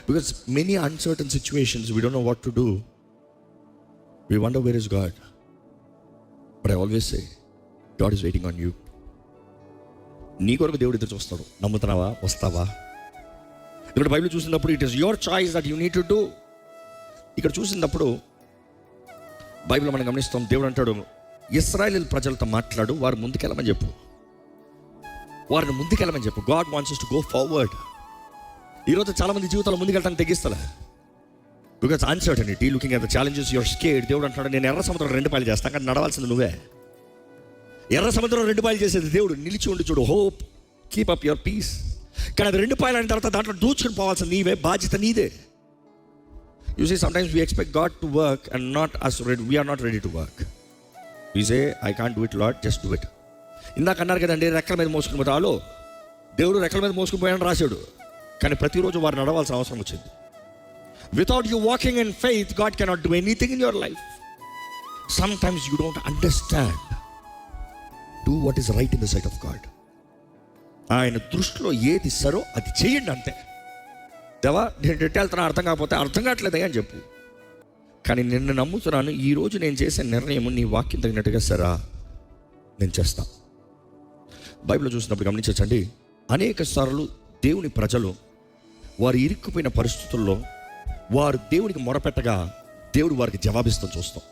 Because many uncertain situations we don't know what to do. We wonder where is God. But I always say God is waiting on you. నీ కొరకు దేవుడు ఎదురు చూస్తాడు. నమ్ముతున్నావా? వస్తావా? ఇక్కడ బైబిల్ చూసినప్పుడు it is your choice that you need to do. ఇక్కడ చూసినప్పుడు బైబిల్ మనం గమనిస్తాం, దేవుడు అంటాడు ఇశ్రాయేలు ప్రజలతో మాట్లాడు, వారు ముందుకెళ్ళమని చెప్పు, వారిని ముందుకెళ్ళమని చెప్పు. God wants us to go forward. ఈరోజు చాలామంది జీవితాలు ముందుకెళ్ళడానికి తెగిస్తలే, because uncertainty, looking at the challenges, your scared. దేవుడు అంటాడు నేను ఎర్ర సముద్రం 2 పాయలు చేస్తాను, కానీ నడవాల్సింది నువ్వే. ఎర్ర సముద్రం 2 పాయలు చేసేది దేవుడు. నిలిచి ఉండి చూడు, hope, keep up your peace. కానీ అది 2 పాయలు అయిన తర్వాత దాంట్లో దూచుకుని పోవాల్సింది నీవే, బాధ్యత నీదే. You see, sometimes we expect God to work and not us ready. We are not ready to work. We say, I can't do it, Lord, just do it. ఇందాక అన్నారు కదండి, రెక్కల మీద మోసుకుని పోతాలో, దేవుడు రెక్కల మీద మోసుకుని పోయాలని రాశాడు, కానీ ప్రతిరోజు వారు నడవాల్సిన అవసరం వచ్చింది. Without you walking in faith, God cannot do anything in your life. Sometimes you don't understand. Do what is right in the sight of God. ఆయన దృష్టిలో ఏది సరో అది చేయండి అంతే. దేవా నేను వెళ్తున్నా, అర్థం కాకపోతే అర్థం కావట్లేదే అని చెప్పు. కానీ నిన్ను నమ్ముతున్నాను, ఈరోజు నేను చేసే నిర్ణయం నీ వాక్యం తగినట్టుగా సరా నేను చేస్తాను. బైబిల్లో చూసినప్పుడు గమనించండి, అనేక సార్లు దేవుని ప్రజలు వారు ఇరుక్కుపోయిన పరిస్థితుల్లో వారు దేవునికి మొరపెట్టగా దేవుడు వారికి జవాబిస్తాం చూస్తాం.